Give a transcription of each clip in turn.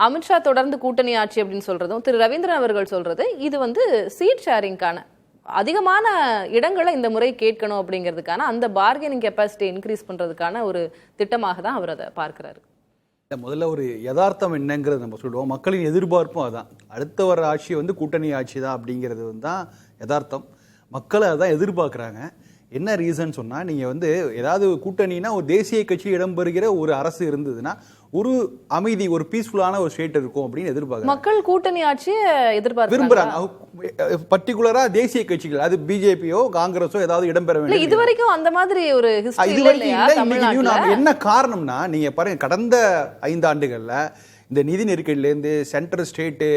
அமித்ஷா தொடர்ந்து கூட்டணி ஆட்சி அப்படின்னு சொல்றதும் திரு ரவீந்திரன் அவர்கள் சொல்றது இது வந்து சீட் ஷேரிங்கான அதிகமான இடங்களை இந்த முறை கேட்கணும் அப்படிங்கிறதுக்கான அந்த பார்கெனிங் கெப்பாசிட்டி இன்க்ரீஸ் பண்றதுக்கான ஒரு திட்டமாக தான் அவர் அதை பார்க்கிறாரு. முதல்ல ஒரு யதார்த்தம் என்னங்கிறது நம்ம சொல்லுவோம். மக்களின் எதிர்பார்ப்பும் அதான். அடுத்த வர ஆட்சி வந்து கூட்டணி ஆட்சி தான் அப்படிங்கிறது தான் யதார்த்தம். மக்கள் அதான் எதிர்பார்க்குறாங்க. என்ன ரீசன் சொன்னால், நீங்கள் வந்து ஏதாவது கூட்டணினா ஒரு தேசிய கட்சி இடம்பெறுகிற ஒரு அரசு இருந்ததுன்னா ஒரு அமைதி, ஒரு பீஸ்ஃபுல்லான ஒரு ஸ்டேட் இருக்கும் அப்படின்னு எதிர்பார்க்குறாங்க. மக்கள் கூட்டணி ஆட்சியை விரும்புறாங்க. பர்டிகுலரா தேசிய கட்சிகள், அது பிஜேபியோ காங்கிரஸோ ஏதாவது இடம்பெற வேண்டும். இது வரைக்கும் அந்த மாதிரி ஒரு என்ன காரணம்னா, நீங்க பாருங்க, கடந்த 5 ஆண்டுகள்ல இந்த நிதி நெருக்கடியிலேருந்து சென்ட்ரல் ஸ்டேட்டு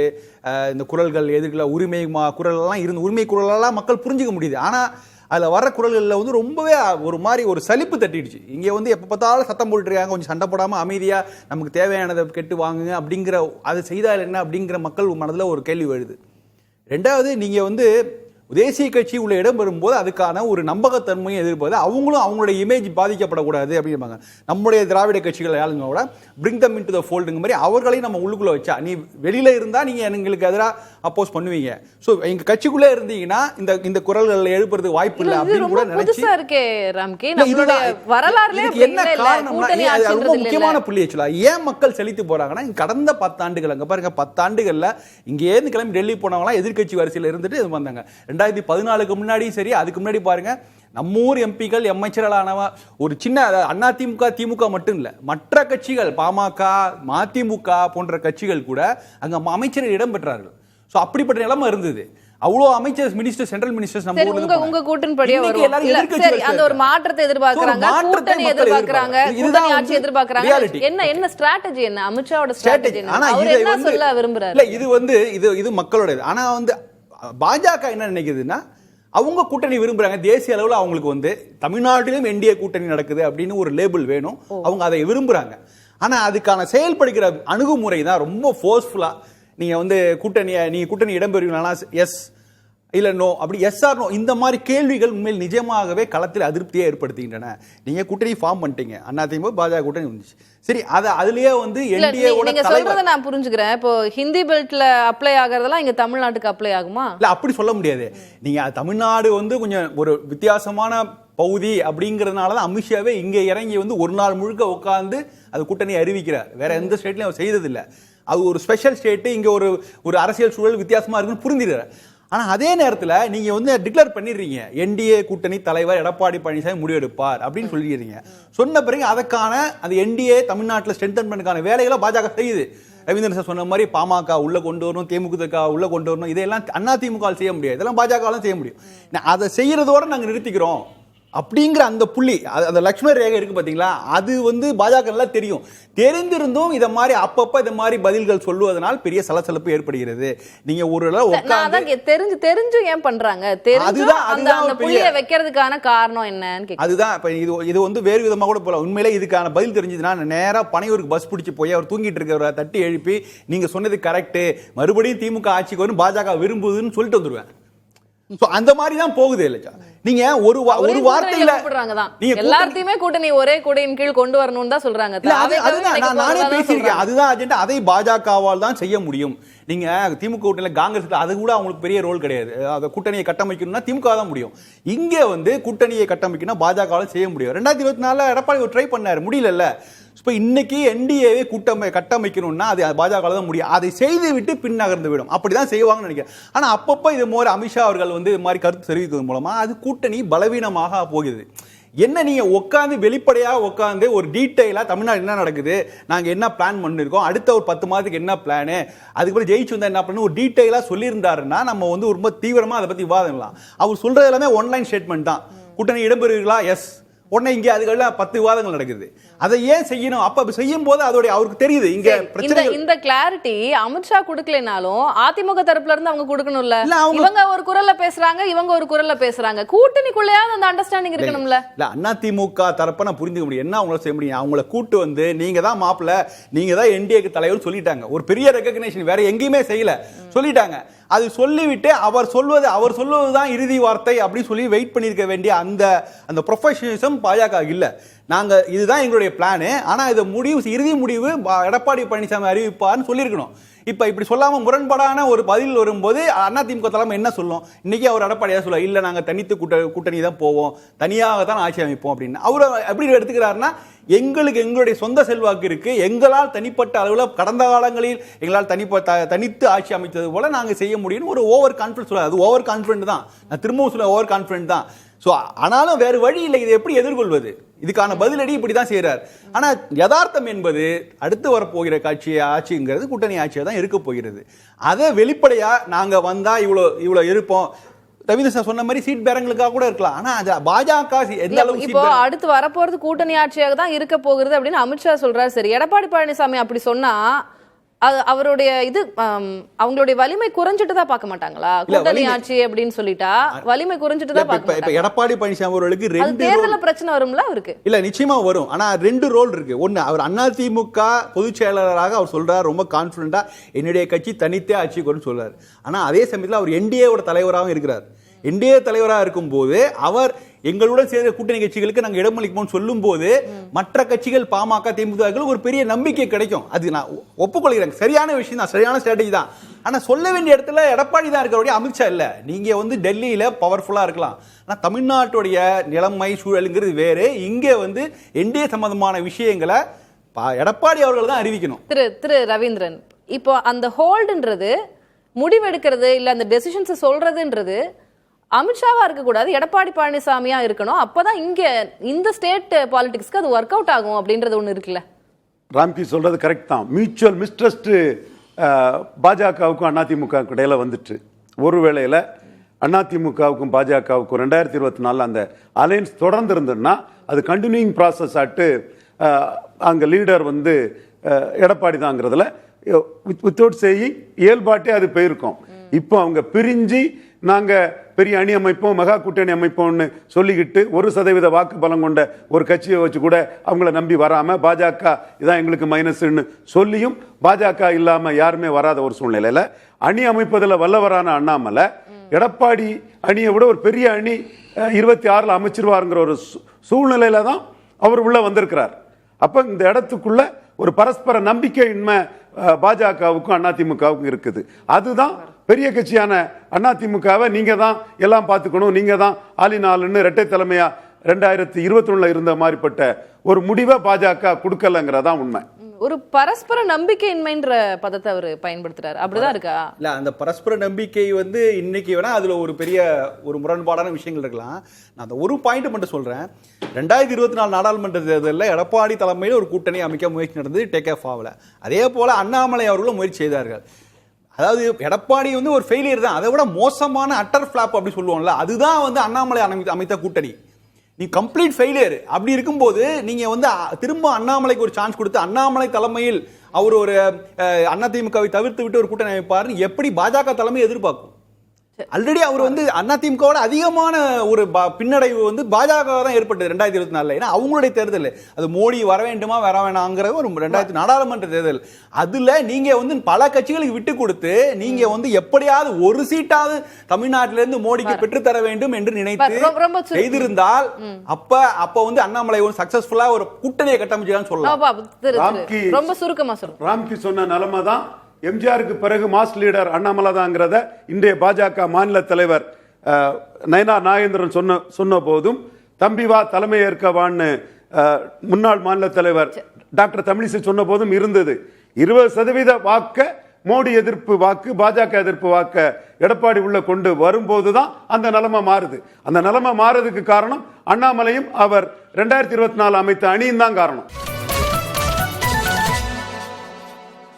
இந்த குரல்கள் எதிர்கல உரிமை குரலெல்லாம் இருந்து உரிமை குரலெல்லாம் மக்கள் புரிஞ்சுக்க முடியுது. ஆனால் அதில் வர குரல்களில் வந்து ரொம்பவே ஒரு மாதிரி ஒரு சலிப்பு தட்டிடுச்சு. இங்கே வந்து எப்போ பார்த்தாலும் சத்தம் போட்டுருக்காங்க, கொஞ்சம் சண்டை போடாமல் அமைதியாக நமக்கு தேவையானதை கேட்டு வாங்குங்க அப்படிங்கிற, அது செய்தால் என்ன அப்படிங்கிற மக்கள் மனதில் ஒரு கேள்வி எழுது. ரெண்டாவது, நீங்கள் வந்து தேசிய கட்சி உள்ள இடம் வரும்போது அதுக்கான ஒரு நம்பகத்தன்மையை எதிர்பார்த்து அவங்களும் அவங்களுடைய இமேஜ் பாதிக்கப்படக்கூடாது அப்படிம்பாங்க. நம்முடைய திராவிட கட்சிகள் ஆளுங்களோட பிரிங் தம் இன்டு தி ஃபோல்டுங்க மாதிரி அவர்களையும் நம்ம உள்ளுக்குள்ள வச்சா, நீ வெளியில இருந்தா நீங்க எங்களுக்கு எதிராக அப்போஸ் பண்ணுவீங்க, ஸோ எங்க கட்சிக்குள்ளே இருந்தீங்கன்னா இந்த குரல்கள் எழுப்புறதுக்கு வாய்ப்பு இல்லை அப்படின்னு கூட நினைச்சு என்ன காரணம்னா, ரொம்ப முக்கியமான புள்ளி ஆக்சுவலா ஏன் மக்கள் செலுத்தி போறாங்கன்னா, கடந்த 10 ஆண்டுகள் அங்க பாருங்க, 10 ஆண்டுகள்ல இங்கே இருந்து கிளம்பி டெல்லி போனவங்களாம் எதிர்கட்சி வரிசையில் இருந்துட்டு வந்தாங்க. 2014 முன்னாடியும் சரி, அதுக்கு முன்னாடி பாருங்க, நம்ம ஊர் எம்பிக்கள் அமைச்சர்களானவ ஒரு சின்ன அதிமுக திமுக மட்டும் இல்ல, மற்ற கட்சிகள் பாமக மதிமுக போன்ற கட்சிகள் கூட அங்க அமைச்சர்கள் இடம் பெற்றார்கள். சோ அப்படிப்பட்ட நிலைமை இருந்தது. அவ்வளோ அமைச்சர்ஸ், மினிஸ்டர், சென்ட்ரல் மினிஸ்டர்ஸ் நம்ம ஊர்ல உங்க கூட்டணிப்படியே வரும். அந்த ஒரு மாற்றத்தை எதிர்பார்க்கறாங்க, கூட்டணி எதிர்பார்க்கறாங்க, கூட்டணி ஆட்சி எதிர்பார்க்கறாங்க. என்ன ஸ்ட்ராட்டஜி, என்ன அமித்ஷாவோட ஸ்ட்ராட்டஜி என்ன, அவர் என்ன சொல்ல விரும்புறாரு? இல்ல, இது வந்து இது மக்களோட. ஆனா வந்து பாஜக என்ன நினைக்குதுன்னா, அவங்க கூட்டணி விரும்புறாங்க. தேசிய அளவில் அவங்களுக்கு வந்து தமிழ்நாட்டிலும் என்டிஏ கூட்டணி நடக்குது அப்படின்னு ஒரு லேபிள் வேணும், அவங்க அதை விரும்புறாங்க. ஆனா அதுக்கான செயல்படுகிற அணுகுமுறை தான் ரொம்ப ஃபோர்ஸ்ஃபுல்லா. நீங்க வந்து கூட்டணி இடம்பெறுவீங்களா, எஸ் இல்ல நோ, அப்படி எஸ் ஆர் நோ, இந்த மாதிரி கேள்விகள் உண்மையில் நிஜமாகவே களத்தில் அதிருப்தியை ஏற்படுத்துகின்றன. நீங்க கூட்டணி ஃபார்ம் பண்ணிட்டீங்க, அதிமுக பாஜக கூட்டணி வந்துச்சு, சரி, அதுலயே வந்து நீங்க சொல்றத நான் புரிஞ்சுக்கிறேன். இப்போ ஹிந்தி பெல்ட்ல அப்ளை ஆகிறதெல்லாம் இங்க தமிழ்நாட்டுக்கு அப்ளை ஆகுமா? இல்ல, அப்படி சொல்ல முடியாது. நீங்க தமிழ்நாடு வந்து கொஞ்சம் ஒரு வித்தியாசமான பகுதி அப்படிங்கறதுனாலதான் அமித்ஷாவே இங்க இறங்கி வந்து ஒரு நாள் முழுக்க உட்கார்ந்து அது கூட்டணி அறிவிக்கிறார். வேற எந்த ஸ்டேட்லயும் அவர் செய்தது இல்ல. அது ஒரு ஸ்பெஷல் ஸ்டேட், இங்க ஒரு அரசியல் சூழல் வித்தியாசமா இருக்குன்னு புரிஞ்சுக்கிறார். ஆனா அதே நேரத்தில் நீங்க வந்து டிக்ளேர் பண்ணிடுறீங்க, என்டிஏ கூட்டணி தலைவர் எடப்பாடி பழனிசாமி முடிவெடுப்பார் அப்படின்னு சொல்லிடுறீங்க. சொன்ன பிறகு அதற்கான அந்த என்டிஏ தமிழ்நாட்டில் ஸ்ட்ரென்தன் பண்ணதுக்கான வேலைகளை பாஜக செய்யுது. ரவீந்திரன் சார் சொன்ன மாதிரி பாமக உள்ள கொண்டு வரணும், தேமுதிக உள்ள கொண்டு வரணும், இதெல்லாம் அதிமுக செய்ய முடியாது, இதெல்லாம் பாஜக செய்ய முடியும். அதை செய்யறதோட நாங்க நிறுத்திக்கிறோம் அப்படிங்கிற அந்த புள்ளி, அந்த லட்சுமண ரேகை இருக்கு பாத்தீங்களா, அது வந்து பாஜக எல்லாம் தெரியும். தெரிந்திருந்தும் இத மாதிரி அப்பப்ப இந்த மாதிரி பதில்கள் சொல்லுவதனால் பெரிய சலசலப்பு ஏற்படுகிறது. நீங்க ஒரு தெரிஞ்சு ஏன் பண்றாங்க, அந்த புள்ளியை வைக்கிறதுக்கான காரணம் என்னன்னு அதுதான். இப்ப இது வந்து வேறு விதமா கூட போல. உண்மையிலே இதுக்கான பதில் தெரிஞ்சதுன்னா நேரா பனையூருக்கு பஸ் பிடிச்சு போய் அவர் தூங்கிட்டு இருக்கிறவரை தட்டி எழுப்பி நீங்க சொன்னது கரெக்ட், மறுபடியும் திமுக ஆட்சிக்கு வந்து பாஜக விரும்புதுன்னு சொல்லிட்டு வந்துருவேன். அந்த மாதிரி தான் போகுது. இல்ல, நீங்க ஒரு வார்த்தையில எல்லாத்தையுமே கூட்டணி ஒரே கூடையின் கீழ் கொண்டு வரணும்னு தான் சொல்றாங்க. நானே பேசியிருக்கேன், அதுதான் அஜெண்டா. அதை பாஜகவால் தான் செய்ய முடியும். நீங்க திமுக கூட்டணியில காங்கிரஸ் அது கூட அவங்களுக்கு பெரிய ரோல் கிடையாது. அந்த கூட்டணியை கட்டமைக்கணும்னா திமுக தான் முடியும். இங்க வந்து கூட்டணியை கட்டமைக்கணும் பாஜகவால் செய்ய முடியும். 2024 எடப்பாடி ட்ரை பண்ணாரு, முடியல. இப்போ இன்னைக்கு என்டிஏவை கட்டமைக்கணும்னா அது பாஜக தான் முடியும். அதை செய்து விட்டு பின் நகர்ந்து விடும், அப்படிதான் செய்வாங்கன்னு நினைக்கிறேன். ஆனா அப்பப்ப இது மாதிரி அமித்ஷா அவர்கள் வந்து இது மாதிரி கருத்து தெரிவிக்கிறது மூலமா அது கூட்டணி பலவீனமாக போகுது. என்ன, நீங்க உட்காந்து வெளிப்படையாக உட்காந்து ஒரு டீட்டெயிலா தமிழ்நாடு என்ன நடக்குது, நாங்க என்ன பிளான் பண்ணிருக்கோம், அடுத்த ஒரு 10 மாதத்துக்கு என்ன பிளானு, அதுக்கப்புறம் ஜெயிச்சு வந்தா என்ன பண்ணு, ஒரு டீட்டெயிலா சொல்லியிருந்தாருன்னா நம்ம வந்து ரொம்ப தீவிரமா அதை பத்தி விவாதங்களாம். அவர் சொல்றது எல்லாமே ஒன்லைன் ஸ்டேட்மெண்ட் தான். கூட்டணி இடம்பெறுவீர்களா, எஸ், உடனே இங்க அதுக்கெல்லாம் 10 விவாதங்கள் நடக்குது. அதை ஏன் செய்யணும்? அப்ப செய்யும் போது அதோட அவருக்கு தெரியுது இங்க பிரச்சனை. இந்த கிளாரிட்டி அமித்ஷா கொடுக்கலனாலும் அதிமுக தரப்புல இருந்து அவங்க கொடுக்கணும்ல. இவங்க ஒரு குரல்ல பேசுறாங்க, இவங்க ஒரு குரல்ல பேசுறாங்க. கூட்டணிக்குள்ளேயாவது அந்த அண்டர்ஸ்டாண்டிங் இருக்கணும்ல. இல்ல, அதிமுக தரப்ப நான் புரிஞ்சுக்க முடியும். என்ன அவங்கள செய்ய முடியும்? அவங்கள கூட்டு வந்து நீங்க தான் மாப்பிள்ள, நீங்க தான் என்டிஏக்கு தலைவர் சொல்லிட்டாங்க. ஒரு பெரிய ரெகக்னிஷன் வேற எங்கேயுமே செய்யல, சொல்லிட்டாங்க. அது சொல்லிவிட்டு அவர் சொல்வதுதான் இறுதி வார்த்தை அப்படி சொல்லி வெயிட் பண்ணிருக்க வேண்டிய அந்த ப்ரொஃபஷனலிசம் பாஜக இல்ல. நாங்க இதுதான் எங்களுடைய பிளானு, ஆனா இது இறுதி முடிவு எடப்பாடி பழனிசாமி அறிவிப்பார்னு சொல்லியிருக்கணும். இப்ப இப்படி சொல்லாம முரண்பாடான ஒரு பதில் வரும்போது அதிமுக தலைமை என்ன சொல்லும்? இன்னைக்கு அவர் எடப்பாடியா சொல்ல இல்ல நாங்க தனித்து கூட்டணி தான் போவோம், தனியாக தான் ஆட்சி அமைப்போம் அப்படின்னு அவரு எப்படி எடுத்துக்கிறாருன்னா, எங்களுடைய சொந்த செல்வாக்கு இருக்கு, எங்களால் தனிப்பட்ட அளவில் கடந்த காலங்களில் எங்களால் தனித்து ஆட்சி அமைத்தது போல நாங்க செய்ய முடியும் ஒரு ஓவர் கான்பிடன்ஸ் சொல்ல. அது ஓவர் கான்பிடன்ட் தான், நான் திரும்பவும் சொல்ல ஓவர் கான்பிடன்ட் தான். ஸோ ஆனாலும் வேறு வழி இல்லை, இதை எப்படி எதிர்கொள்வது? இதுக்கான பதிலடி இப்படி தான் செய்கிறார். ஆனால் யதார்த்தம் என்பது அடுத்து வரப்போகிற ஆட்சிங்கிறது கூட்டணி ஆட்சியாக தான் இருக்க போகிறது. அதை வெளிப்படையாக நாங்கள் வந்தால் இவ்வளோ இருப்போம், ரவீந்திர சார் சொன்ன மாதிரி சீட் பேரங்களுக்காக கூட இருக்கலாம். ஆனா அது பாஜக எந்த அளவுக்கு இப்போ அடுத்து வரப்போறது கூட்டணி ஆட்சியாக தான் இருக்க போகிறது அப்படின்னு அமித்ஷா சொல்றாரு. சரி, எடப்பாடி பழனிசாமி அப்படி சொன்னா அவருடைய அவங்களுடைய வலிமை குறைஞ்சிட்டு தான் பார்க்க மாட்டாங்களா? கூட்டணி ஆட்சி அப்படின்னு சொல்லிட்டா வலிமை குறைஞ்சிட்டு தான் பார்க்க மாட்டாங்க. எடப்பாடி பழனிசாமி அவர்களுக்கு தேர்தல பிரச்சனை வரும்ல அவருக்கு? இல்ல, நிச்சயமா வரும். ஆனா 2 ரோல் இருக்கு. ஒன்னு, அவர் அதிமுக பொதுச் செயலாளராக அவர் சொல்றாரு, ரொம்ப கான்பிடண்டா என்னுடைய கட்சி தனித்தே ஆட்சி வரும்னு சொல்றாரு. ஆனா அதே சமயத்தில் அவர் என்டிஏவோட தலைவராகவும் இருக்கிறார். என்டிஏ தலைவராக இருக்கும் போது அவர் எங்களுடன் சேர்ந்த கூட்டணி கட்சிகளுக்கு நாங்கள் இடமளிப்போம் சொல்லும் போது மற்ற கட்சிகள் பாமக திமுக ஒரு பெரிய நம்பிக்கை கிடைக்கும். அது நான் ஒப்புக்கொள்கிறேன், சரியான விஷயம் தான், சரியான ஸ்ட்ராட்டஜி தான். ஆனா சொல்ல வேண்டிய இடத்துல எடப்பாடி தான் இருக்கிற, அமித்ஷா இல்ல. நீங்க டெல்லியில பவர்ஃபுல்லா இருக்கலாம், ஆனா தமிழ்நாட்டுடைய நிலைமை சூழலுங்கிறது வேறு. இங்க என்டிஏ சம்பந்தமான விஷயங்களை எடப்பாடி அவர்கள் தான் அறிவிக்கணும். திரு ரவீந்திரன், இப்போ அந்த ஹோல்டுன்றது முடிவெடுக்கிறது இல்ல அந்த டெசிஷன்ஸ் சொல்றதுன்றது அமித்ஷாவா இருக்கக்கூடாது, எடப்பாடி பழனிசாமியா இருக்கணும். அப்பதான் இங்க இந்த ஸ்டேட் பாலிடிக்ஸ்க்கு அது ஒர்க் அவுட் ஆகும் அப்படின்றது ஒண்ணு இருக்குல்ல. ராம்கி சொல்றது கரெக்ட் தான். மியூச்சுவல் மிஸ்ட்ரஸ்ட் பாஜகவுக்கும் அதிமுக இடையில வந்துட்டு ஒரு வேளையில அதிமுகவுக்கும் பாஜகவுக்கும் 2024 அந்த அலையன்ஸ் தொடர்ந்து இருந்ததுன்னா அது கண்டினியூயிங் ப்ராசஸ் ஆட்டு அங்க லீடர் எடப்பாடி தாங்கிறதுல வித்தவுட் சேயிங் இயல்பாட்டே அது போயிருக்கும். இப்போ அவங்க பிரிஞ்சு நாங்க பெரிய அணி அமைப்போம், மெகா கூட்டணி அமைப்போம்னு சொல்லிக்கிட்டு 1% வாக்கு பலம் கொண்ட ஒரு கட்சியை வச்சு கூட அவங்கள நம்பி வராம பாஜக இதான் எங்களுக்கு மைனஸ்ன்னு சொல்லியும் பாஜக இல்லாம யாருமே வராத ஒரு சூழ்நிலையில அணி அமைப்பதில் வல்லவரான அண்ணாமலை எடப்பாடி அணியை விட ஒரு பெரிய அணி 26 அமைச்சிருவாருங்கிற ஒரு சூழ்நிலையில தான் அவர் உள்ள வந்திருக்கிறார். அப்ப இந்த இடத்துக்குள்ள ஒரு பரஸ்பர நம்பிக்கையின்மை பாஜகவுக்கும் அதிமுகவுக்கும் இருக்குது. அதுதான் பெரிய கட்சியான அதிமுகவை நீங்க தான் எல்லாம் பார்த்துக்கணும், நீங்க தான் ஆளினாலுன்னு இரட்டை தலைமையா 2021 இருந்த மாதிரிப்பட்ட ஒரு முடிவை பாஜக கொடுக்கலங்கிறதா உண்மை. ஒரு பரஸ்பர நம்பிக்கையின்மைன்ற பதத்தை அவர் பயன்படுத்துறாரு, அப்படிதான் இருக்கா? இல்ல, அந்த பரஸ்பர நம்பிக்கை இன்னைக்கு வேணா அதுல ஒரு பெரிய ஒரு முரண்பாடான விஷயங்கள் இருக்கலாம். நான் அந்த ஒரு பாயிண்ட் மட்டும் சொல்றேன். 2024 நாடாளுமன்ற தேர்தலில் எடப்பாடி தலைமையில் ஒரு கூட்டணி அமைக்க முயற்சி நடந்தது, டேக் ஆஃப் ஆகல. அதே போல அண்ணாமலை அவர்களும் முயற்சி செய்தார்கள். அதாவது எடப்பாடி ஒரு ஃபெயிலியர் தான், அதை விட மோசமான அட்டர் ஃபிளாப் அப்படி சொல்லுவோம்ல, அதுதான் அண்ணாமலை அமைத்த கூட்டணி. நீ கம்ப்ளீட் ஃபெயிலியர். அப்படி இருக்கும்போது நீங்க திரும்ப அண்ணாமலைக்கு ஒரு சான்ஸ் கொடுத்து அண்ணாமலை தலைமையில் அவர் ஒரு அதிமுகவை தவிர்த்து விட்டு ஒரு கூட்டணி அமைப்பார் எப்படி பாஜக தலைமை எதிர்பார்க்கும்? ஆல்ரெடி அவர் அதிமுகவோட அதிகமான ஒரு பின்னடைவு பாஜக தான் ஏற்பட்டது 2024. ஏன்னா அவங்களுடைய தேர்தல் அது மோடி வர வேண்டுமா வர வேணாங்கிற ஒரு 2000 நாடாளுமன்ற தேர்தல். அதுல நீங்க பல கட்சிகளுக்கு விட்டு கொடுத்து நீங்க எப்படியாவது ஒரு சீட்டாவது தமிழ்நாட்டிலிருந்து மோடிக்கு பெற்றுத்தர வேண்டும் என்று நினைத்து செய்திருந்தால் அப்ப அண்ணாமலை சக்சஸ்ஃபுல்லா ஒரு கூட்டணியை கட்டமைச்சுதான் சொல்லலாம். ரொம்ப சுருக்கமா சொல்றேன். ராம்கி சொன்ன நிலைமை தான் எம்ஜிஆருக்கு பிறகு மாஸ் லீடர் அண்ணாமலை தாங்கிறத இன்றைய பாஜக மாநில தலைவர் நயனா நாகேந்திரன் சொன்ன போதும் தம்பி வா தலைமை ஏற்கவான்னு முன்னாள் மாநில தலைவர் டாக்டர் தமிழிசை சொன்ன போதும் இருந்தது. 20% வாக்க மோடி எதிர்ப்பு வாக்கு பாஜக எதிர்ப்பு வாக்க எடப்பாடி உள்ள கொண்டு வரும்போதுதான் அந்த நிலைமை மாறுது. அந்த நிலைமை மாறதுக்கு காரணம் அண்ணாமலையும் அவர் 2024 அமைத்த அணியும் தான் காரணம்.